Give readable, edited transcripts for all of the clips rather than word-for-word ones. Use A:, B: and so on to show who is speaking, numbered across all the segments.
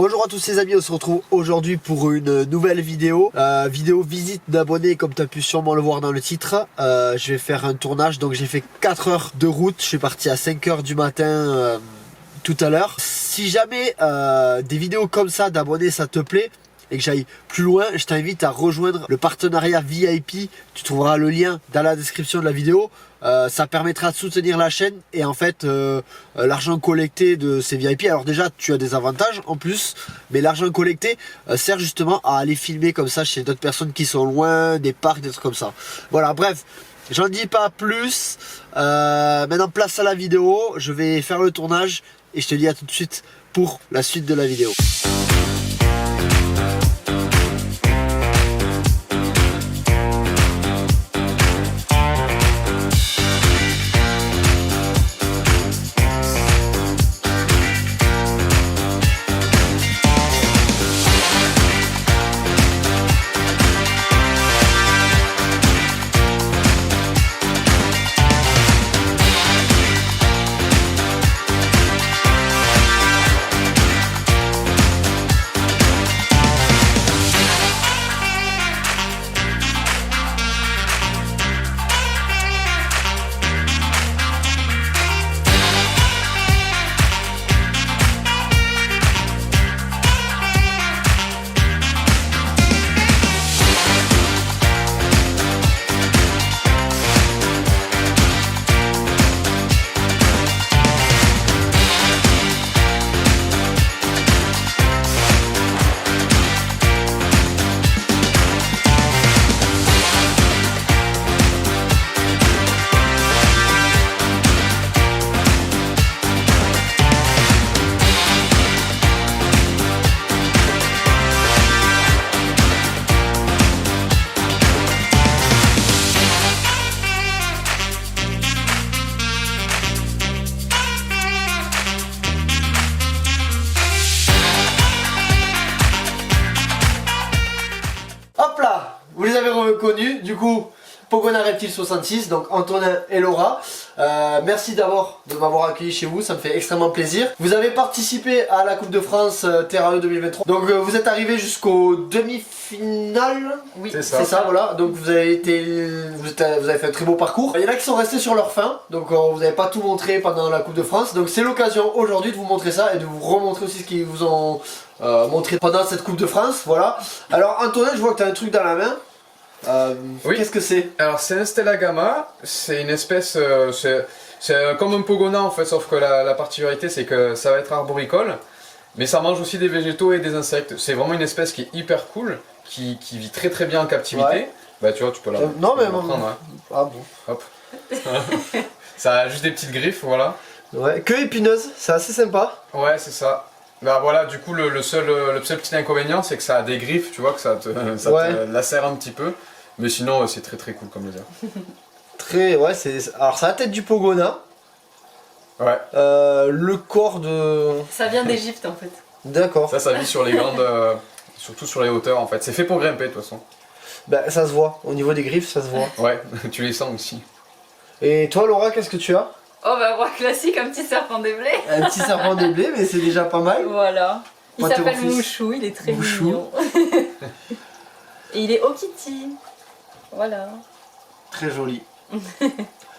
A: Bonjour à tous les amis, on se retrouve aujourd'hui pour une nouvelle vidéo. Vidéo visite d'abonnés comme tu as pu sûrement le voir dans le titre. Je vais faire un tournage, donc j'ai fait 4 heures de route. Je suis parti à 5 heures du matin tout à l'heure. Si jamais des vidéos comme ça d'abonnés ça te plaît et que j'aille plus loin, je t'invite à rejoindre le partenariat VIP. Tu trouveras le lien dans la description de la vidéo. Ça permettra de soutenir la chaîne et en fait l'argent collecté de ces VIP, alors déjà tu as des avantages en plus, mais l'argent collecté sert justement à aller filmer comme ça chez d'autres personnes qui sont loin, des parcs, des trucs comme ça. Voilà, bref, j'en dis pas plus. Maintenant place à la vidéo, je vais faire le tournage et je te dis à tout de suite pour la suite de la vidéo. Vous les avez reconnus, du coup, Pogona Reptile 66, donc Antonin et Laura. Merci d'abord de m'avoir accueilli chez vous, ça me fait extrêmement plaisir. Vous avez participé à la Coupe de France Terrario 2023. Donc vous êtes arrivé jusqu'au demi-finale. Oui, c'est ça, voilà. Donc vous avez fait un très beau parcours. Il y en a qui sont restés sur leur fin, donc vous n'avez pas tout montré pendant la Coupe de France. Donc c'est l'occasion aujourd'hui de vous montrer ça et de vous remontrer aussi ce qu'ils vous ont montré pendant cette Coupe de France. Voilà. Alors Antonin, je vois que tu as un truc dans la main. Oui. Qu'est-ce que c'est?
B: Alors c'est un Stella Gamma, c'est une espèce, c'est comme un Pogona en fait, sauf que la particularité c'est que ça va être arboricole, mais ça mange aussi des végétaux et des insectes. C'est vraiment une espèce qui est hyper cool, qui vit très très bien en captivité. Ouais. Bah tu vois, tu peux la prendre. Ouais.
A: Ah bon.
B: Hop. Ça a juste des petites griffes, voilà.
A: Ouais, queue épineuse, c'est assez sympa.
B: Ouais, c'est ça. Bah voilà, du coup le seul petit inconvénient c'est que ça a des griffes, tu vois, que ça te lacère un petit peu. Mais sinon c'est très très cool comme le dire.
A: Ouais, alors ça a la tête du Pogona.
B: Ouais.
A: Le corps de...
C: Ça vient d'Égypte en fait.
A: D'accord.
B: Ça vit sur les grandes, surtout sur les hauteurs en fait. C'est fait pour grimper de toute façon.
A: Bah ça se voit, au niveau des griffes ça se voit.
B: Ouais, tu les sens aussi.
A: Et toi Laura, qu'est-ce que tu as?
C: Oh bah roi classique, un petit serpent des blés.
A: Un petit serpent des blés, mais c'est déjà pas mal.
C: Voilà. Il s'appelle Mouchou, il est très mignon. Et il est Okiti. Voilà.
A: Très joli.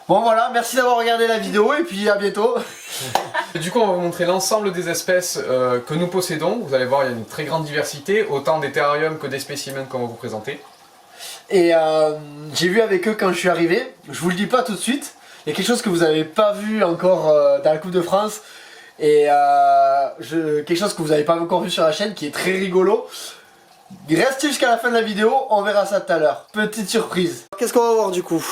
A: Bon voilà, merci d'avoir regardé la vidéo et puis à bientôt.
B: Du coup on va vous montrer l'ensemble des espèces que nous possédons. Vous allez voir, il y a une très grande diversité, autant des terrariums que des spécimens qu'on va vous présenter. Et
A: j'ai vu avec eux quand je suis arrivé, je vous le dis pas tout de suite, il y a quelque chose que vous n'avez pas vu encore dans la Coupe de France et quelque chose que vous n'avez pas encore vu sur la chaîne qui est très rigolo. Restez jusqu'à la fin de la vidéo, on verra ça tout à l'heure. Petite surprise. Qu'est-ce qu'on va voir du coup?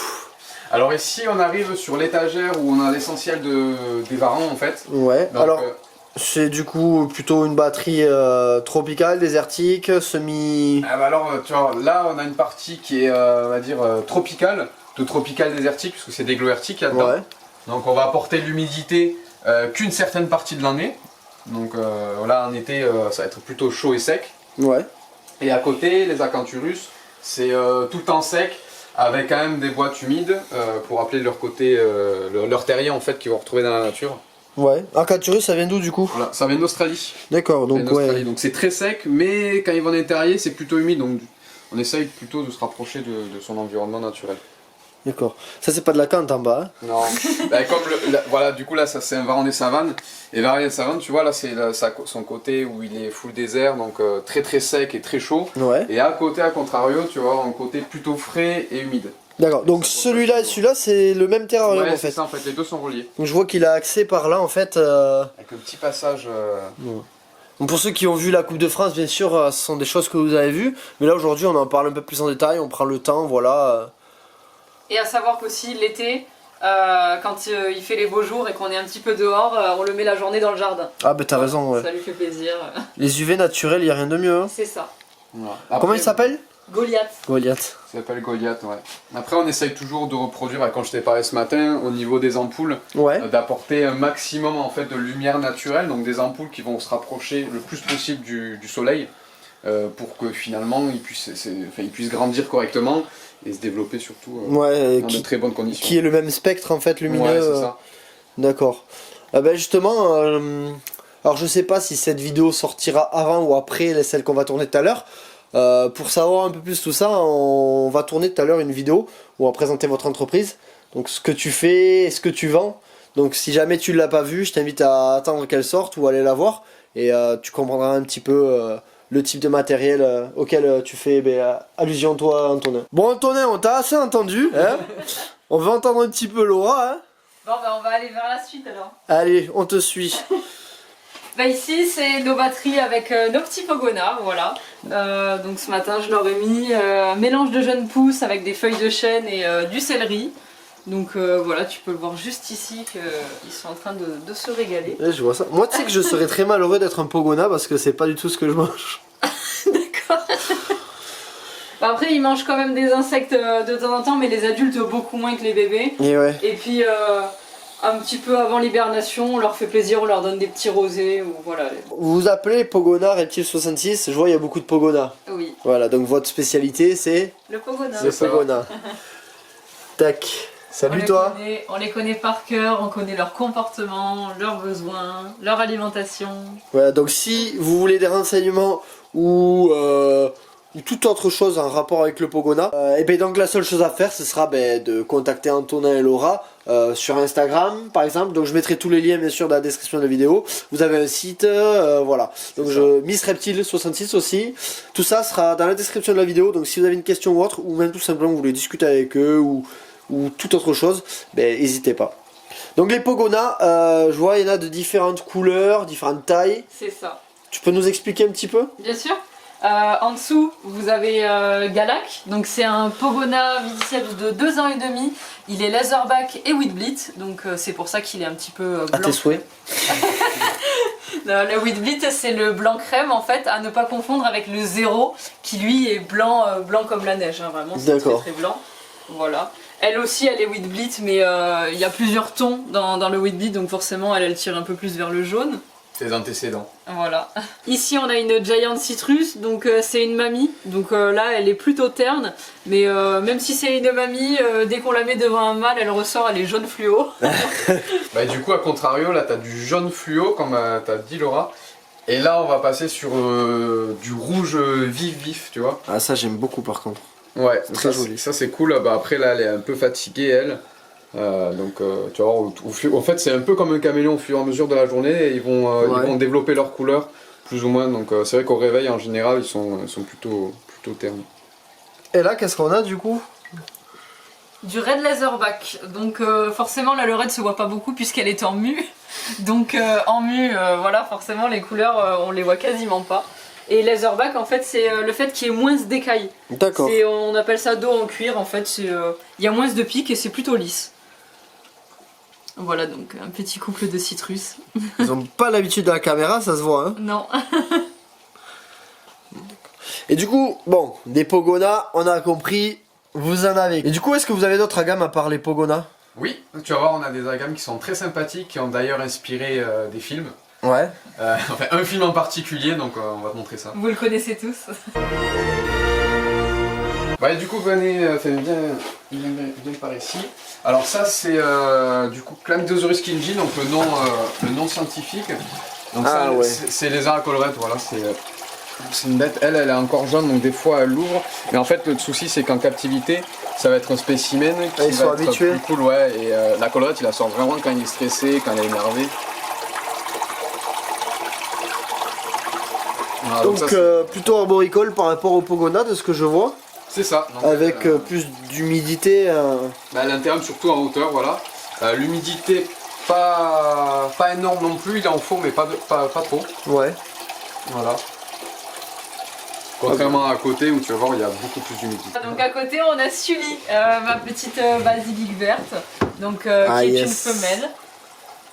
B: Alors ici on arrive sur l'étagère où on a l'essentiel des varans en fait.
A: Ouais,
B: donc,
A: alors c'est du coup plutôt une batterie tropicale, désertique, semi...
B: Ah bah alors tu vois, là on a une partie qui est on va dire tropicale, de tropical désertique puisque c'est des gloertiques là-dedans. Ouais. Donc on va apporter l'humidité qu'une certaine partie de l'année. Donc là en été ça va être plutôt chaud et sec.
A: Ouais.
B: Et à côté les acanthurus c'est tout le temps sec avec quand même des boîtes humides pour rappeler leur côté, leur terrier en fait qu'ils vont retrouver dans la nature.
A: Ouais. Arcturus, ça vient d'où du coup?
B: Voilà, ça vient d'Australie.
A: D'accord, donc ouais.
B: Donc c'est très sec, mais quand il va en intérieur, c'est plutôt humide, donc on essaye plutôt de se rapprocher de son environnement naturel.
A: D'accord. Ça c'est pas de la cante en bas. Hein.
B: Non. Bah, comme voilà, du coup là, ça c'est un Varan des savanes. Et Varan des savanes, tu vois là, c'est son côté où il est full désert, donc très très sec et très chaud.
A: Ouais.
B: Et à côté, à contrario, tu vois, un côté plutôt frais et humide.
A: D'accord. Donc celui-là et celui-là, c'est le même terrarium
B: Ouais,
A: en
B: c'est
A: fait.
B: ça en fait, les deux sont reliés.
A: Donc je vois qu'il a accès par là en fait.
B: Avec un petit passage.
A: Ouais. Donc pour ceux qui ont vu la Coupe de France, bien sûr, ce sont des choses que vous avez vues. Mais là aujourd'hui, on en parle un peu plus en détail. On prend le temps, voilà.
C: Et à savoir qu'aussi l'été, quand il fait les beaux jours et qu'on est un petit peu dehors, on le met la journée dans le jardin.
A: Ah bah t'as raison, ouais.
C: Ça lui fait plaisir.
A: Les UV naturels, y a rien de mieux. Hein.
C: C'est ça.
B: Voilà.
A: Comment il s'appelle?
C: Goliath.
A: Goliath.
B: Ça s'appelle Goliath, ouais. Après, on essaye toujours de reproduire, quand je t'ai parlé ce matin, au niveau des ampoules,
A: Ouais.
B: d'apporter un maximum en fait de lumière naturelle, donc des ampoules qui vont se rapprocher le plus possible du soleil, pour que finalement ils puissent grandir correctement et se développer surtout
A: Ouais,
B: dans de très bonnes conditions.
A: qui est le même spectre en fait lumineux.
B: Ouais, c'est ça.
A: D'accord. Ah bah justement, alors je sais pas si cette vidéo sortira avant ou après celle qu'on va tourner tout à l'heure. Pour savoir un peu plus tout ça, on va tourner tout à l'heure une vidéo où on va présenter votre entreprise. Donc ce que tu fais, ce que tu vends. Donc si jamais tu l'as pas vue, je t'invite à attendre qu'elle sorte ou aller la voir. Et tu comprendras un petit peu le type de matériel auquel tu fais allusion toi, Antonin. Bon Antonin, on t'a assez entendu. Hein. On va entendre un petit peu Laura. Hein.
C: Bon bah on va aller vers la suite alors.
A: Allez, on te suit.
C: Bah ici c'est nos batteries avec nos petits pogonas, voilà. Donc ce matin je leur ai mis un mélange de jeunes pousses avec des feuilles de chêne et du céleri. Donc voilà, tu peux le voir juste ici qu'ils sont en train de se régaler.
A: Ouais, je vois ça. Moi tu sais que je serais très malheureux d'être un pogona parce que c'est pas du tout ce que je mange.
C: D'accord. Bah après ils mangent quand même des insectes de temps en temps, mais les adultes beaucoup moins que les bébés.
A: Et ouais.
C: Et puis un petit peu avant l'hibernation, on leur fait plaisir, on leur donne des petits rosés ou voilà.
A: Vous vous appelez Pogona Reptile 66, je vois il y a beaucoup de Pogona.
C: Oui.
A: Voilà, donc votre spécialité c'est
C: Le pogona.
A: le Pogona. Tac. Salut toi.
C: On les connaît par cœur, on connaît leur comportement, leurs besoins, leur alimentation.
A: Voilà, donc si vous voulez des renseignements ou toute autre chose en rapport avec le Pogona, et bien donc la seule chose à faire ce sera de contacter Antonin et Laura sur Instagram par exemple. Donc je mettrai tous les liens bien sûr dans la description de la vidéo. Vous avez un site, voilà. Donc Miss Reptile 66 aussi. Tout ça sera dans la description de la vidéo. Donc si vous avez une question ou autre, ou même tout simplement vous voulez discuter avec eux ou toute autre chose, n'hésitez pas. Donc les Pogona, je vois il y en a de différentes couleurs, différentes tailles.
C: C'est ça.
A: Tu peux nous expliquer un petit peu?
C: Bien sûr. En dessous, vous avez Galak. Donc c'est un Pogona Viticeps de 2 ans et demi. Il est laserback et Wheatbleed. Donc c'est pour ça qu'il est un petit peu blanc.
A: À tes souhaits.
C: Le Wheatbleed c'est le blanc crème en fait, à ne pas confondre avec le zéro qui lui est blanc, blanc comme la neige. Hein, vraiment, c'est très très blanc. Voilà. Elle aussi, elle est Wheatbleed, mais il y a plusieurs tons dans le Wheatbleed, donc forcément, elle tire un peu plus vers le jaune.
B: Tes antécédents.
C: Voilà. Ici, on a une Giant Citrus, donc c'est une mamie. Donc là, elle est plutôt terne, mais même si c'est une mamie, dès qu'on la met devant un mâle, elle ressort, elle est jaune fluo.
B: Du coup, à contrario, là, t'as du jaune fluo, comme t'as dit Laura. Et là, on va passer sur du rouge vif, tu vois.
A: Ah ça j'aime beaucoup par contre.
B: Ouais,
A: très joli.
B: Ça c'est cool. Après là, elle est un peu fatiguée, elle. Donc tu vas voir, en fait c'est un peu comme un caméléon au fur et à mesure de la journée. Et ils vont développer leurs couleurs plus ou moins. Donc c'est vrai qu'au réveil en général ils sont plutôt ternes.
A: Et là qu'est-ce qu'on a du coup?
C: Du Red Laserback. Donc forcément là le red se voit pas beaucoup puisqu'elle est en mu. Donc en mu, voilà, forcément les couleurs on les voit quasiment pas. Et Laserback en fait c'est le fait qu'il y ait moins de d'écailles.
A: D'accord.
C: On appelle ça dos en cuir en fait, il y a moins de pics et c'est plutôt lisse. Voilà donc un petit couple de citrus.
A: Ils ont pas l'habitude de la caméra, ça se voit hein.
C: Non.
A: Et du coup, bon, des Pogona, on a compris, vous en avez. Et du coup, est-ce que vous avez d'autres agames à part les Pogona?
B: Oui, tu vas voir, on a des agames qui sont très sympathiques, qui ont d'ailleurs inspiré des films.
A: Ouais.
B: Enfin, un film en particulier, donc on va te montrer ça.
C: Vous le connaissez tous.
B: Ouais, du coup, venez, viens par ici. Alors ça, c'est du coup Chlamydosaurus kingi, donc le nom scientifique. Donc
A: Ah,
B: ça,
A: ouais.
B: c'est lézard à collerette, voilà, c'est une bête. Elle est encore jaune, donc des fois elle l'ouvre. Mais en fait, le souci, c'est qu'en captivité, ça va être un spécimen qui
A: ils sont
B: va être
A: habitués.
B: plus cool, ouais. Et la collerette, il la sort vraiment quand il est stressé, quand elle est énervée. Voilà,
A: Donc
B: ça, c'est-
A: plutôt arboricole par rapport au Pogona de ce que je vois.
B: c'est ça. Donc,
A: Avec plus d'humidité.
B: Bah, à l'intérieur, surtout en hauteur, voilà. L'humidité, pas énorme non plus, il est en faux, mais pas trop.
A: Ouais.
B: Voilà. Contrairement à côté où tu vas voir, il y a beaucoup plus d'humidité.
C: Donc à côté on a Sully, ma petite basilique verte, donc, qui
A: Ah,
C: est
A: yes.
C: une femelle.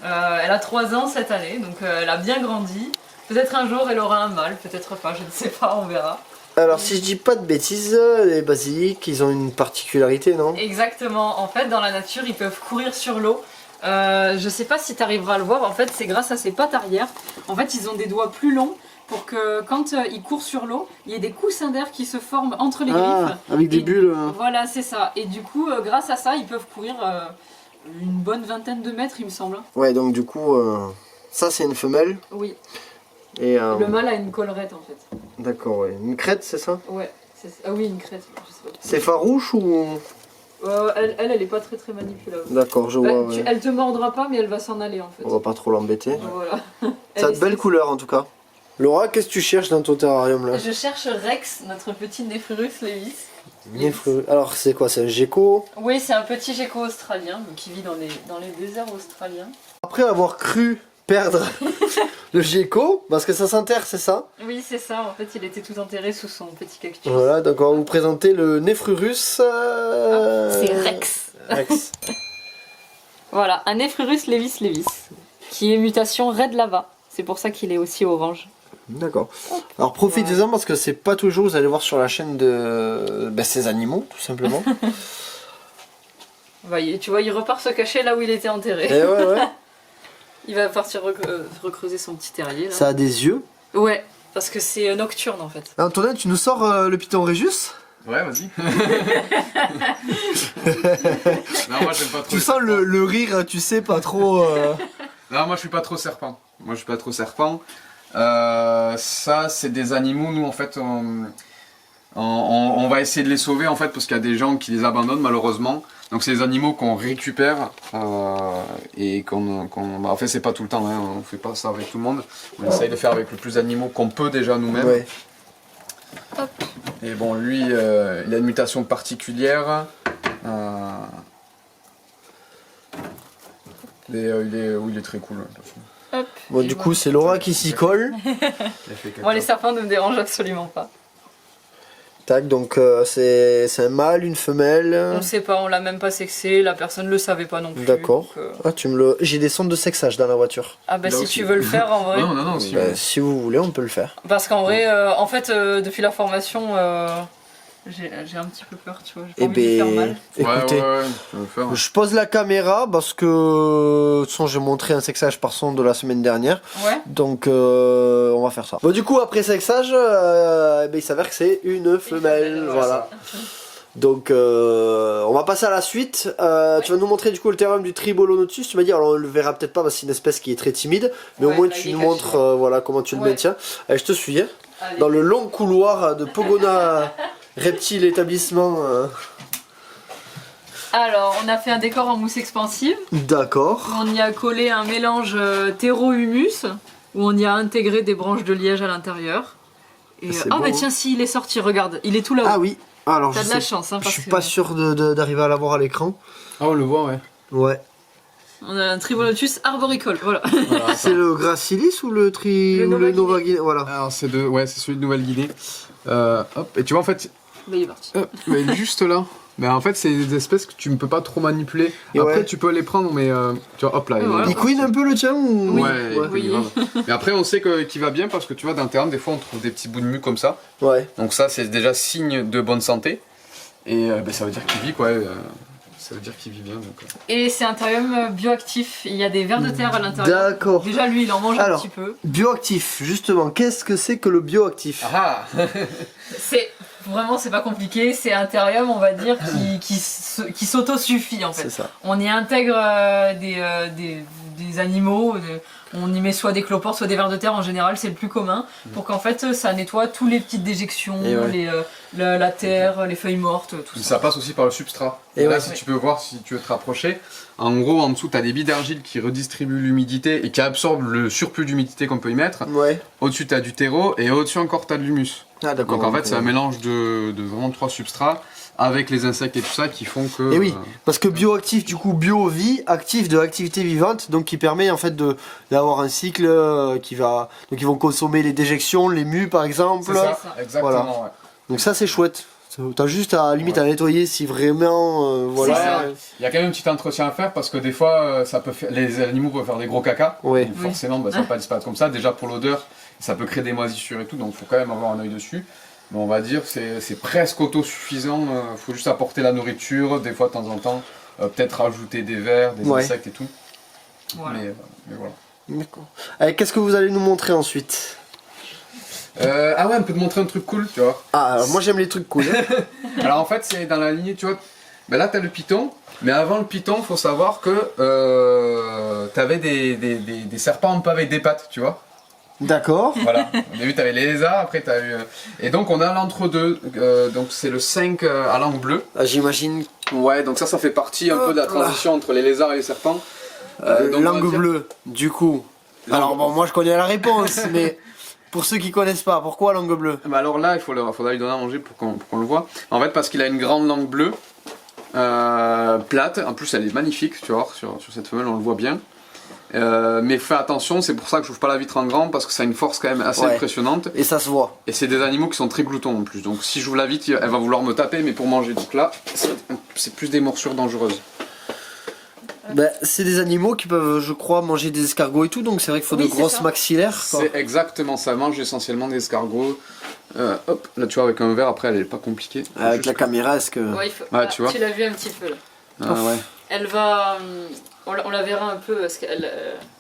C: Elle a 3 ans cette année, donc elle a bien grandi. Peut-être un jour elle aura un mâle, peut-être pas, je ne sais pas, on verra.
A: Alors si je dis pas de bêtises, les basiliques, ils ont une particularité, non?
C: Exactement, en fait dans la nature ils peuvent courir sur l'eau. Je sais pas si tu arriveras à le voir, en fait c'est grâce à ses pattes arrière. En fait ils ont des doigts plus longs pour que quand ils courent sur l'eau, il y ait des coussins d'air qui se forment entre les griffes.
A: Avec des
C: Et-
A: bulles.
C: Voilà, c'est ça. Et du coup, grâce à ça, ils peuvent courir une bonne vingtaine de mètres, il me semble.
A: Ouais, donc du coup, ça c'est une femelle.
C: Oui.
A: Et
C: Le mâle a une collerette en fait.
A: d'accord, ouais. Une crête, c'est ça?
C: Ouais. Ah oui, une crête. Je sais pas.
A: C'est farouche ou?
C: Elle est pas très manipulable.
A: D'accord, je
C: Bah,
A: vois. Ouais.
C: elle te mordra pas, mais elle va s'en aller en fait.
A: On va pas trop l'embêter.
C: Voilà.
A: Ça a de belles couleurs en tout cas. Laura, qu'est-ce que tu cherches dans ton terrarium là?
C: Je cherche Rex, notre petit Nephrurus levis.
A: Alors c'est quoi? C'est un gecko?
C: Oui, c'est un petit gecko australien donc qui vit dans les déserts australiens.
A: Après avoir cru perdre le gecko, parce que ça s'enterre, c'est ça?
C: Oui, c'est ça. En fait, il était tout enterré sous son petit cactus.
A: Voilà, donc on va vous présenter le Nephrurus.
C: C'est Rex.
A: Rex.
C: Voilà, un Nephrurus levis levis, qui est mutation Red Lava. C'est pour ça qu'il est aussi orange.
A: D'accord. Alors profitez-en parce que c'est pas toujours, vous allez voir sur la chaîne de ces animaux, tout simplement.
C: Tu vois, il repart se cacher là où il était enterré.
A: Et ouais.
C: Il va partir recreuser son petit terrier là.
A: Ça a des yeux.
C: Ouais, parce que c'est nocturne en fait.
A: Antonin, tu nous sors le Python Régus?
B: Ouais, vas-y. Non, moi j'aime pas trop.
A: Tu
B: les
A: sens
B: serpents.
A: le rire, tu sais, pas trop.
B: Non, moi je suis pas trop serpent. Ça, c'est des animaux, nous en fait, on va essayer de les sauver en fait, parce qu'il y a des gens qui les abandonnent malheureusement. Donc c'est des animaux qu'on récupère et en fait c'est pas tout le temps, hein, on fait pas ça avec tout le monde. On essaye de faire avec le plus d'animaux qu'on peut déjà nous-mêmes.
A: Ouais.
B: Et bon, lui, il a une mutation particulière. Il est très cool. De toute façon.
C: Hop.
A: Bon, du coup, c'est Laura qui s'y colle.
B: Il a fait caca.
C: Moi, les serpents ne me dérangent absolument pas.
A: Tac, donc c'est un mâle, une femelle.
C: On sait pas, on l'a même pas sexé, la personne le savait pas non plus.
A: D'accord.
C: donc,
A: Ah, j'ai des sondes de sexage dans la voiture.
C: Ah bah
B: Là
C: si
B: aussi.
C: tu veux le faire en vrai.
B: Non, si.
A: Si vous voulez, on peut le faire.
C: Parce qu'en vrai, en fait, depuis la formation, j'ai un petit peu peur, tu vois. J'ai pas envie de lui faire mal.
A: écoutez,
B: Ouais, je vais le faire.
A: je pose la caméra parce que de toute façon, j'ai montré un sexage par sonde de la semaine dernière.
C: Ouais.
A: Donc on va faire ça. Bon, du coup, après sexage, il s'avère que c'est une femelle.
C: femelle,
A: Voilà. Donc on va passer à la suite. Tu vas nous montrer du coup le terrain du Tribolonotus. Tu m'as dit, alors on le verra peut-être pas parce que c'est une espèce qui est très timide, mais au
C: Ouais,
A: moins
C: là,
A: tu
C: il est
A: nous
C: caché.
A: montres voilà comment tu le
C: Ouais.
A: maintiens. Allez, je te suis. Hein,
C: Allez.
A: dans le long couloir de Pogona Reptile Établissement.
C: Alors, on a fait un décor en mousse expansive.
A: D'accord.
C: On y a collé un mélange terreau-humus, où on y a intégré des branches de liège à l'intérieur. Et
A: C'est
C: ah
A: beau,
C: bah
A: hein.
C: tiens, si, il est sorti, regarde, il est tout là-haut.
A: Ah oui. Alors
C: T'as
A: je
C: de la
A: sais-
C: chance, hein,
A: je
C: parce
A: suis
C: que
A: pas sûr d'arriver à l'avoir à l'écran.
B: Ah, on le voit, ouais.
A: Ouais.
C: on a un Tribonotus arboricole, voilà.
A: C'est le Gracilis ou le
C: Le Nova
A: Nova Guinea. Voilà.
B: Alors c'est celui de Nouvelle-Guinée. Hop, et tu vois en fait,
C: Bah, il est parti.
B: mais juste là. Mais en fait c'est des espèces que tu ne peux pas trop manipuler.
A: Et
B: Après
A: ouais.
B: tu peux les prendre, mais tu vois, hop là.
C: Et voilà.
A: Il couine un peu le tien ou...
C: Oui.
B: Ouais,
C: Oui.
B: il va. Mais après on sait qu'il va bien parce que tu vois dans le terrain des fois on trouve des petits bouts de mue comme ça.
A: Ouais.
B: Donc ça c'est déjà signe de bonne santé. Et ça veut dire qu'il vit quoi. Ça veut dire qu'il vit bien. Donc,
C: Et c'est un terrarium bioactif, il y a des vers de terre à l'intérieur.
A: D'accord.
C: Déjà, lui, il en mange un
A: Alors.
C: petit peu.
A: Bioactif, justement, qu'est-ce que c'est que le bioactif?
B: Ah
C: C'est vraiment c'est pas compliqué, c'est un terrarium on va dire qui s'auto-suffit en fait.
A: C'est ça.
C: On y intègre des animaux, on y met soit des cloportes, soit des vers de terre en général, c'est le plus commun, pour qu'en fait ça nettoie toutes les petites déjections, la terre, les feuilles mortes, tout ça.
B: Ça passe aussi par le substrat.
A: Et
B: là,
A: ouais.
B: si tu peux voir, si tu veux te rapprocher, en gros, en dessous, tu as des billes d'argile qui redistribuent l'humidité et qui absorbent le surplus d'humidité qu'on peut y mettre.
A: Ouais.
B: Au-dessus, tu as du terreau et au-dessus encore, tu as de l'humus.
A: Ah d'accord.
B: Donc en fait, c'est un mélange de vraiment 3 substrats avec les insectes et tout ça qui font que...
A: Et oui, parce que bioactif, du coup, bio-vie, actif de l'activité vivante, donc qui permet en fait d'avoir un cycle qui va... Donc ils vont consommer les déjections, les mues par exemple.
B: C'est ça,
C: ça.
B: exactement.
A: Voilà.
B: Ouais.
A: Donc ça c'est chouette. T'as juste à limite à nettoyer si vraiment... voilà.
C: ça.
B: Il y a quand même un petit entretien à faire parce que des fois, ça peut faire, les animaux peuvent faire des gros caca.
A: Ouais.
B: Donc forcément, ça va pas disparaître comme ça. Déjà pour l'odeur, ça peut créer des moisissures et tout, donc il faut quand même avoir un œil dessus. Mais on va dire que c'est presque autosuffisant. Il faut juste apporter la nourriture, des fois de temps en temps, peut-être rajouter des vers, des insectes et tout.
C: Voilà.
B: Mais voilà.
A: D'accord. Allez, qu'est-ce que vous allez nous montrer ensuite?
B: Ah ouais, on peut te montrer un truc cool, tu vois.
A: Ah, alors moi j'aime les trucs cool.
B: Alors en fait, c'est dans la lignée, tu vois. Ben là, t'as le python, mais avant le python, faut savoir que t'avais des serpents un peu avec des pattes, tu vois.
A: D'accord.
B: Voilà. Au début, t'avais les lézards, après t'as eu. Et donc, on a l'entre-deux, donc c'est le 5 à langue bleue.
A: Ah, j'imagine
B: Ouais, donc ça fait partie un peu de la transition entre les lézards et les serpents. Donc, on va
A: langue
B: dire-
A: bleue, du coup. Alors bon, moi je connais la réponse, mais pour ceux qui connaissent pas, pourquoi langue bleue?
B: Bah alors là, faudra lui donner à manger pour qu'on le voit. En fait, parce qu'il a une grande langue bleue, plate. En plus, elle est magnifique, tu vois, sur cette femelle, on le voit bien. Mais fais attention, c'est pour ça que je n'ouvre pas la vitre en grand, parce que ça a une force quand même assez impressionnante.
A: Et ça se voit.
B: Et c'est des animaux qui sont très gloutons en plus. Donc si j'ouvre la vitre, elle va vouloir me taper, mais pour manger. Donc là, c'est plus des morsures dangereuses.
A: Ben, c'est des animaux qui peuvent, je crois, manger des escargots et tout, donc c'est vrai qu'il faut
C: Oui,
A: de
C: c'est
A: grosses
C: ça.
A: maxillaires. Quoi.
B: C'est exactement ça, mange essentiellement des escargots. Hop, là tu vois, avec un verre, après elle est pas compliquée.
A: Avec la caméra, est-ce que...
C: Ouais,
B: tu vois.
C: tu l'as vu un petit peu là.
B: Ah ouais.
C: Elle va... on la verra un peu, parce qu'elle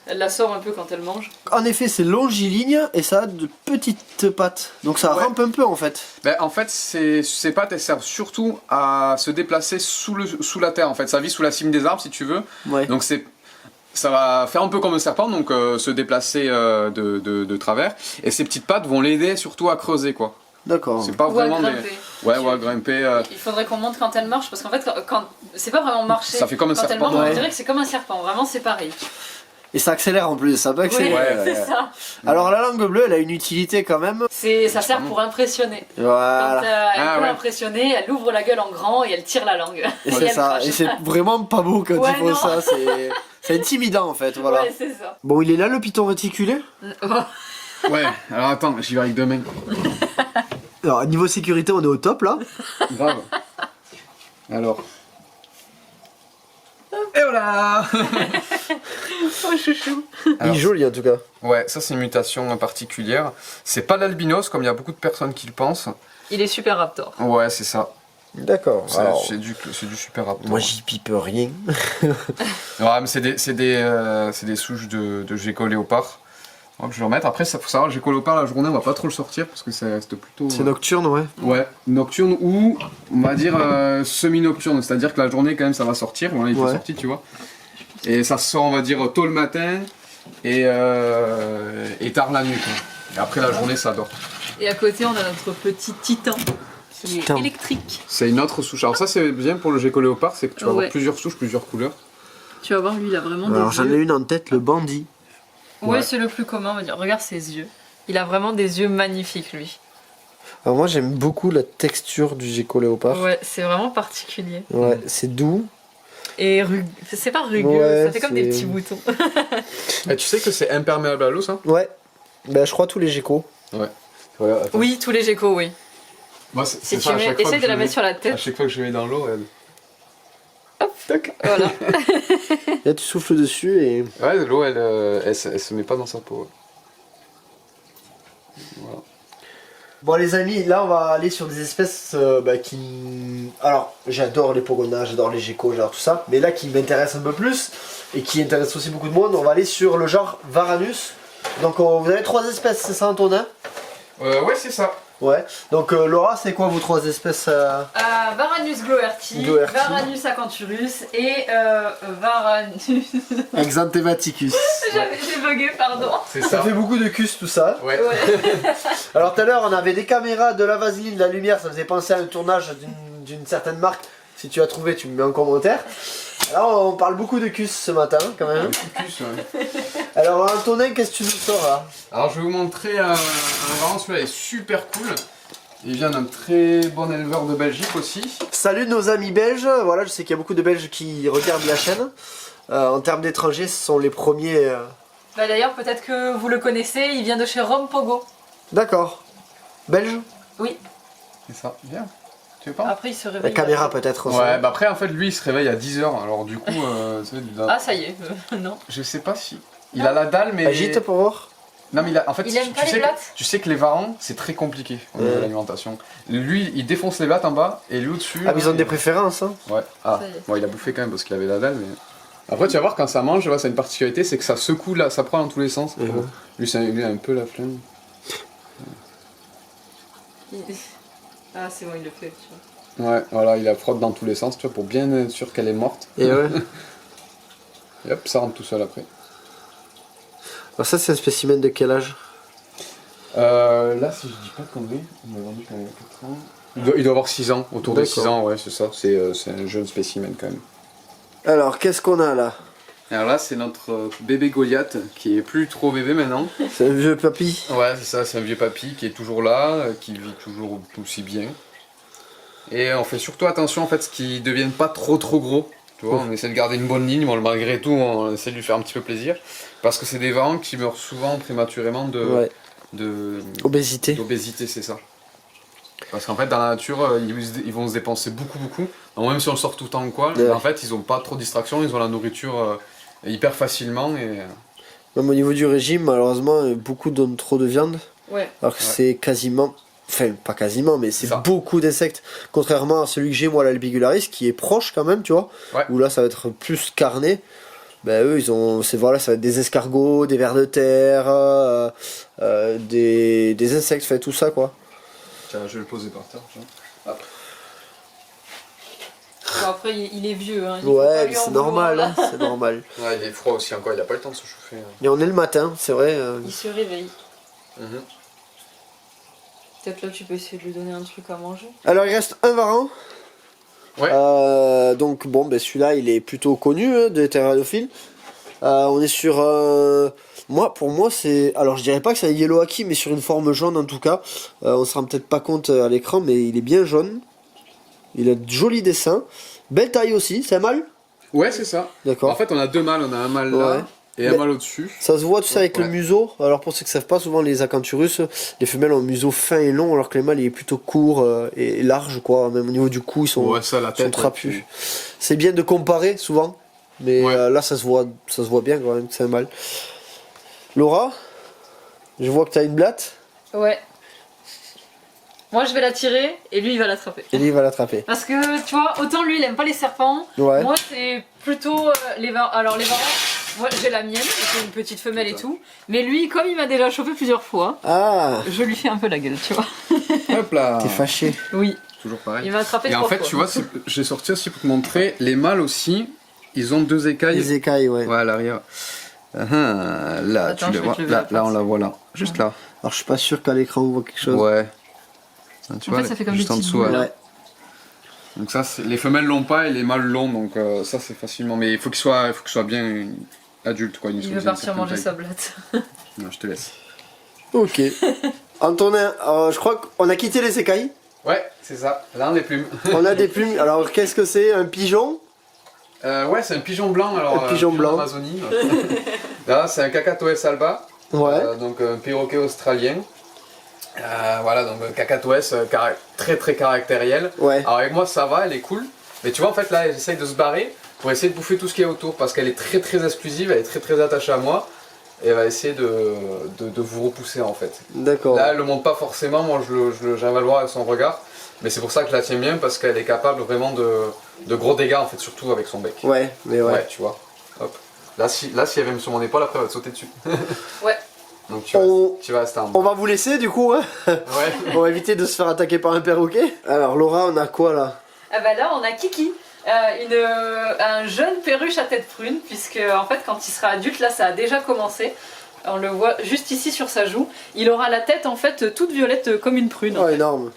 C: elle la sort un peu quand elle mange.
A: En effet, c'est longiligne et ça a de petites pattes, donc ça
B: Ouais.
A: rampe un peu en fait.
B: Ben, en fait, ces pattes, elles servent surtout à se déplacer sous la terre. En fait, ça vit sous la cime des arbres, si tu veux.
A: Ouais.
B: Donc ça va faire un peu comme un serpent, donc se déplacer de travers. Et ces petites pattes vont l'aider surtout à creuser, quoi.
A: D'accord.
B: C'est pas
C: Ou à
B: vraiment des...
C: grimper.
B: Ouais, ou à grimper.
C: Il faudrait qu'on montre quand elle marche, parce qu'en fait, quand c'est pas vraiment marcher.
B: Ça fait comme un
C: quand elle
B: serpent.
C: mange,
A: Ouais.
C: on dirait que c'est comme un serpent. Vraiment, c'est pareil.
A: Et ça accélère en plus, ça peut accélérer.
B: Ouais.
C: c'est ça.
A: Alors la langue bleue, elle a une utilité quand même.
C: Ça sert pour impressionner.
A: Voilà.
C: Quand elle
B: Ah,
C: veut
B: ouais.
C: impressionner, elle ouvre la gueule en grand et elle tire la langue.
A: Et
C: Et
A: c'est
C: elle
A: ça.
C: crache.
A: Et c'est vraiment pas beau quand
C: Ouais,
A: il faut
C: non.
A: ça. C'est intimidant en fait. Voilà.
C: Ouais, c'est ça.
A: Bon, il est là le python réticulé.
B: Ouais, alors attends, j'y vais avec 2 mains.
A: Alors niveau sécurité, on est au top là.
B: Grave. Alors. Et voilà.
C: Oh, chouchou.
B: Alors,
A: Il est joli en tout cas.
B: Ouais, ça c'est une mutation particulière. C'est pas l'albinos comme il y a beaucoup de personnes qui le pensent.
C: Il est super raptor.
B: Ouais, c'est ça.
A: D'accord.
B: C'est du super raptor.
A: Moi j'y pipe rien.
B: Ouais, mais c'est des souches de gecko léopard. Donc, je vais le remettre. Après, ça faut savoir, le gecko léopard la journée, on va pas trop le sortir parce que ça reste plutôt.
A: C'est nocturne, ouais.
B: Ouais, nocturne ou on va dire semi-nocturne, c'est-à-dire que la journée quand même ça va sortir. Voilà, il est
A: Ouais.
B: sorti, tu vois. Et ça sort, on va dire, tôt le matin et tard la nuit. Quoi. Et après la journée, ça dort.
C: Et à côté, on a notre petit titan qui est
A: Titan.
C: électrique.
B: C'est une autre souche. Alors ça, c'est bien pour le gecko léopard, c'est que tu vas avoir
C: Ouais.
B: plusieurs souches, plusieurs couleurs.
C: Tu vas voir, lui, il a vraiment
A: Alors
C: des
A: j'en ai
C: yeux.
A: une en tête, le bandit.
C: Ouais,
B: Ouais.
C: c'est le plus commun, on va dire. Regarde ses yeux. Il a vraiment des yeux magnifiques, lui.
A: Alors moi j'aime beaucoup la texture du gecko léopard.
C: Ouais, c'est vraiment particulier.
A: Ouais, c'est doux.
C: Et c'est pas rugueux,
A: Ouais,
C: ça fait comme des
A: c'est-
C: petits boutons.
B: Et tu sais que c'est imperméable à l'eau, ça?
A: Ouais. Ben je crois tous les geckos.
B: Ouais. Voilà, attends.
C: Oui, tous les geckos, oui.
B: Moi,
C: Si
B: c'est
C: tu
B: ça, à
C: mets,
B: chaque fois
C: essaye
B: que
C: de la
B: je
C: mettre
B: mets-
C: sur la
B: À
C: tête.
B: chaque fois que je mets dans l'eau, elle...
C: Voilà.
A: Là tu souffles dessus et...
B: Ouais, l'eau, elle se met pas dans sa peau. Voilà.
A: Bon les amis, là on va aller sur des espèces qui... Alors j'adore les pogonas, j'adore les geckos, j'adore tout ça. Mais là qui m'intéresse un peu plus et qui intéresse aussi beaucoup de monde, on va aller sur le genre Varanus. Donc vous avez 3 espèces, c'est ça Antonin?
B: Ouais, c'est ça.
A: Ouais. Donc Laura, c'est quoi vos 3 espèces
C: Varanus gloerti,
A: Gloerti.
C: Varanus acanthurus et Varanus...
A: Exanthematicus.
C: J'ai bugué, pardon.
B: C'est
A: Ça
B: ça.
A: fait beaucoup de cus tout ça.
B: Ouais.
C: Ouais.
A: Alors tout à l'heure on avait des caméras, de la vaseline, de la lumière, ça faisait penser à un tournage d'une certaine marque. Si tu as trouvé, tu me mets en commentaire. Alors on parle beaucoup de cus ce matin quand même.
B: Plus, ouais.
A: Alors Antonin, qu'est-ce que tu nous sors là?
B: Alors je vais vous montrer un varan, celui-là est super cool. Il vient d'un très bon éleveur de Belgique aussi.
A: Salut nos amis belges, voilà je sais qu'il y a beaucoup de belges qui regardent la chaîne. En termes d'étrangers, ce sont les premiers.
C: Bah d'ailleurs, peut-être que vous le connaissez, il vient de chez Rome Pogo.
A: D'accord. Belge?
C: Oui,
B: C'est ça, bien. Tu veux pas?
C: après il se
A: La
C: réveille.
A: caméra peut-être aussi.
B: Ouais, bah après en fait lui il se réveille à 10h, alors du coup,
C: Ah ça y est, non.
B: je sais pas si... Il a la dalle mais...
A: Agite pour voir.
B: Non mais en fait,
C: Il aime pas les blattes.
B: tu sais que les varans c'est très compliqué au niveau de l'alimentation. Lui il défonce les blattes en bas et lui au-dessus...
A: Ah mais ils ont des préférences hein.
B: Ouais, ah,
C: Ça y est.
B: bon il a bouffé quand même parce qu'il avait la dalle mais... Après tu vas voir quand ça mange, ça a une particularité, c'est que ça secoue là, ça prend dans tous les sens.
A: Mhm.
B: Lui a un peu la flemme.
C: Ah c'est bon, il le fait. Tu vois.
B: Ouais, voilà, il la frotte dans tous les sens, tu vois, pour bien être sûr qu'elle est morte.
A: Et ouais.
B: Et hop, ça rentre tout seul après.
A: Alors ça c'est un spécimen de quel âge?
B: Là, si je dis pas de conneries, on m'a vendu quand il avait 4 ans. Il doit avoir 6 ans, autour de 6
A: D'accord.
B: ans, ouais, c'est ça. C'est un jeune spécimen quand même.
A: Alors qu'est-ce qu'on a là?
B: Alors là, c'est notre bébé Goliath, qui est plus trop bébé maintenant.
A: C'est un vieux papy.
B: Ouais, c'est ça, c'est un vieux papy qui est toujours là, qui vit toujours aussi bien. Et on fait surtout attention en fait, ce qu'ils deviennent pas trop gros. Tu vois, on essaie de garder une bonne ligne, bon, malgré tout, on essaie de lui faire un petit peu plaisir. Parce que c'est des varans qui meurent souvent prématurément
A: Ouais. Obésité.
B: d'obésité, c'est ça. Parce qu'en fait, dans la nature, ils vont se dépenser beaucoup. Donc, même si on sort tout le temps ou quoi,
A: Ouais.
B: en fait, ils ont pas trop de distraction, ils ont la nourriture hyper facilement. Et...
A: Même au niveau du régime, malheureusement, beaucoup donnent trop de viande.
C: Ouais.
A: Alors que
B: Ouais.
A: c'est quasiment. Enfin, pas quasiment, mais c'est
B: Ça.
A: beaucoup d'insectes. Contrairement à celui que j'ai, moi, l'albigularis, qui est proche quand même, tu vois.
B: Ouais.
A: Où là, ça va être plus carné. Ben eux, ils ont. Voilà, ça va être des escargots, des vers de terre, des insectes, fait tout ça, quoi.
B: Tiens, je vais le poser par terre. Hop.
C: Bon, après, il est vieux. Hein. Il faut pas
A: Ouais,
C: lui
A: mais
C: en
A: c'est normal,
C: vouloir,
A: hein, c'est normal.
B: Ouais, il est froid aussi encore, il a pas le temps de se chauffer.
A: Et on est le matin, c'est vrai.
C: Il se réveille.
B: Mhm.
C: Peut-être là, tu peux essayer de lui donner un truc à manger.
A: Alors, il reste un varan.
B: Ouais.
A: Donc, bon, ben celui-là, il est plutôt connu hein, des terranophiles. On est sur. Pour moi, c'est. Alors, je dirais pas que c'est un yellow haki, mais sur une forme jaune en tout cas. On se rend peut-être pas compte à l'écran, mais il est bien jaune. Il a de jolis dessins. Belle taille aussi, c'est un mâle?
B: Ouais, c'est ça.
A: D'accord.
B: En fait, on a deux mâles, on a un mâle là
A: Ouais.
B: et un
A: Mais-
B: mâle au-dessus.
A: Ça se voit tout ça avec
B: Ouais.
A: le museau. Alors pour ceux qui savent pas, souvent les acanthurus, les femelles ont un museau fin et long, alors que les mâles il est plutôt court et large quoi. Même au niveau du cou ils sont,
B: Ouais, ça, la
A: sont
B: tête.
A: trapus. C'est bien de comparer souvent, mais
B: Ouais.
A: là ça se voit bien quand même que c'est un mâle. Laura, je vois que tu as une blatte
C: Ouais. Moi, je vais la tirer et lui, il va l'attraper.
A: et lui il va l'attraper.
C: Parce que, tu vois, autant lui, il aime pas les serpents.
A: Ouais.
C: Moi, c'est plutôt les varans. Alors, les varans, moi, j'ai la mienne, c'est une petite femelle et tout. Mais lui, comme il m'a déjà chauffé plusieurs fois,
A: Ah,
C: je lui fais un peu la gueule, tu vois.
B: Hop là.
A: t'es fâché.
C: Oui,
B: Toujours pareil.
C: il m'a attrapé
B: Et en
C: trois
B: fait,
C: fois.
B: tu vois, j'ai sorti aussi pour te montrer, les mâles aussi, ils ont deux écailles.
A: Les écailles, ouais.
B: Ouais, à l'arrière. Là,
C: Attends,
B: tu
C: je
B: les
C: vais
B: vois.
C: te lever la
B: Là, on
C: patte.
B: la voit là. Juste là.
A: Alors je suis pas sûr qu'à l'écran on voit quelque chose.
B: Ouais. Tu
C: En fait, ça fait comme
B: juste
C: des
B: en
C: petites
B: dessous.
C: boules,
B: ouais.
C: là.
A: Ouais.
B: Donc ça, les femelles l'ont pas et les mâles l'ont, donc ça c'est facilement. Mais il faut qu'il soit bien adulte quoi.
C: Il veut partir manger sa blatte.
B: Non, je te laisse.
A: Ok. Antonin, je crois qu'on a quitté les écailles.
B: Ouais, c'est ça. Là, on les plumes.
A: On a des plumes. Alors qu'est-ce que c'est? Un pigeon?
B: Ouais, c'est un pigeon blanc. Alors,
A: Un pigeon blanc.
B: d'Amazonie. Là, c'est un Cacatoès alba.
A: Ouais.
B: Donc un perroquet australien. Voilà, donc un Cacatoès très caractériel.
A: Ouais.
B: Alors avec moi ça va, elle est cool. Mais tu vois en fait là elle essaye de se barrer pour essayer de bouffer tout ce qui est autour parce qu'elle est très exclusive, elle est très attachée à moi. Et elle va essayer de vous repousser en fait.
A: D'accord.
B: Là elle le monte pas forcément, moi j'arrive à le voir avec son regard. Mais c'est pour ça que je la tiens bien parce qu'elle est capable vraiment de gros dégâts en fait, surtout avec son bec.
A: Ouais, mais ouais.
B: Ouais, tu vois. Hop. Là si elle vient sur mon épaule après elle va te sauter dessus.
C: Ouais.
B: Donc
A: On-
B: tu vas rester en
A: On
B: bas.
A: va vous laisser du coup, hein.
B: Ouais.
A: On va éviter de se faire attaquer par un perroquet. Alors Laura, on a quoi là?
C: Ah bah là on a Kiki, un jeune perruche à tête prune, puisque en fait quand il sera adulte, là ça a déjà commencé. On le voit juste ici sur sa joue. Il aura la tête en fait toute violette comme une prune.
A: Oh énorme.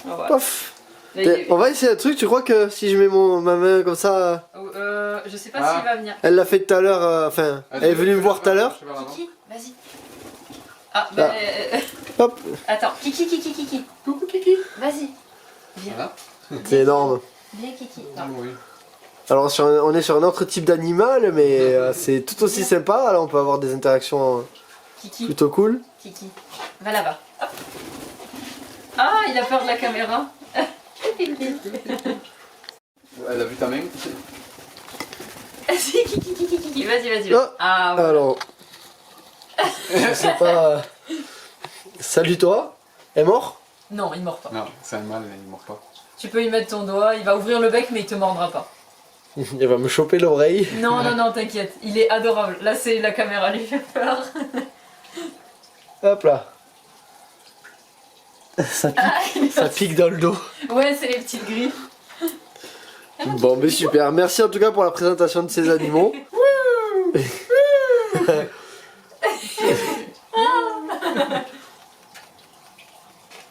C: Voilà.
A: Pof.
C: Là, il est-
A: On va essayer un truc, tu crois que si je mets ma main comme ça...
C: je sais pas
B: Ah.
C: s'il va venir.
A: Elle l'a fait tout à l'heure, enfin, elle est venue me voir tout à l'heure.
C: Kiki, vas-y. Ah bah
A: Hop,
C: attends, Kiki.
B: Coucou Kiki.
C: Vas-y. Viens.
B: Voilà.
A: c'est énorme.
C: Viens Kiki.
B: Ah,
C: Non.
B: oui.
A: Alors on est sur un autre type d'animal, mais c'est tout aussi sympa. Alors on peut avoir des interactions
C: Kiki.
A: plutôt cool.
C: Kiki. Va là-bas. Hop. Ah, il a peur de la caméra.
B: Elle a vu ta main.
C: Vas-y, Kiki. Vas-y.
A: Ah.
C: Ah, ouais.
A: Alors, je sais pas. Salut toi. Elle est mort?
C: Non, il mord pas.
B: Non, c'est un mâle, il mord pas.
C: Tu peux y mettre ton doigt, il va ouvrir le bec, mais il te mordra pas.
A: Elle va me choper l'oreille.
C: Non, t'inquiète. Il est adorable. Là, c'est la caméra lui fait peur.
A: Hop là. Ça pique dans le dos.
C: Ouais, c'est les petites griffes.
A: Bon, mais super. Merci en tout cas pour la présentation de ces animaux.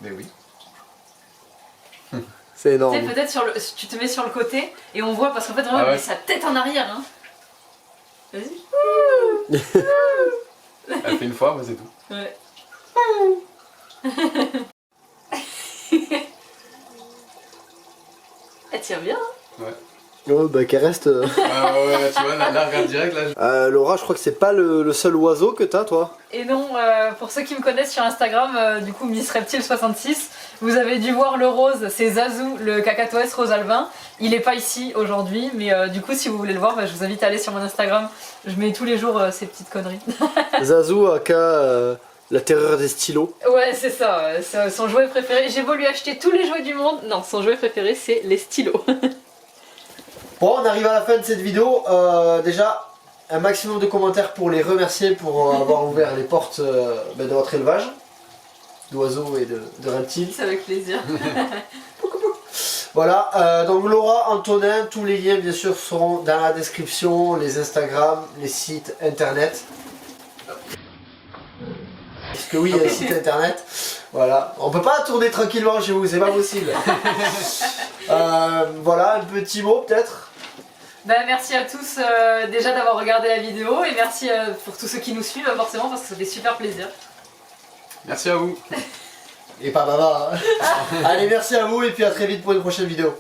B: Mais oui.
A: C'est
C: Tu sais,
A: énorme.
C: peut-être tu te mets sur le côté et on voit parce qu'en fait, vraiment,
B: Ah ouais.
C: il met sa tête en arrière. Hein. Vas-y.
B: Elle fait une fois, mais c'est tout.
C: Ouais. Elle tire bien. Hein.
B: Ouais.
A: Oh, bah qu'elle reste.
B: Ouais, tu vois, là, regarde direct, là.
A: Laura, je crois que c'est pas le seul oiseau que t'as, toi.
C: Et non, pour ceux qui me connaissent sur Instagram, du coup Miss Reptile 66, vous avez dû voir le rose, c'est Zazou, le cacatoès rose albin. Il est pas ici aujourd'hui, mais du coup si vous voulez le voir, je vous invite à aller sur mon Instagram. Je mets tous les jours ces petites conneries.
A: Zazou, aka la terreur des stylos.
C: Ouais, c'est ça, c'est son jouet préféré. J'ai beau lui acheter tous les jouets du monde, non, son jouet préféré c'est les stylos.
A: Bon, on arrive à la fin de cette vidéo. Déjà, un maximum de commentaires pour les remercier pour avoir ouvert les portes de votre élevage d'oiseaux et de reptiles.
C: C'est avec plaisir.
A: Voilà, donc Laura, Antonin, tous les liens bien sûr seront dans la description, les Instagram, les sites internet. Parce que oui, il y a un site internet. Voilà, on peut pas tourner tranquillement chez vous, c'est pas possible. Voilà, un petit mot peut-être.
C: Ben, merci à tous déjà d'avoir regardé la vidéo et merci pour tous ceux qui nous suivent forcément parce que ça fait super plaisir.
B: Merci à vous.
A: Et pas bavard. Hein. Allez, merci à vous et puis à très vite pour une prochaine vidéo.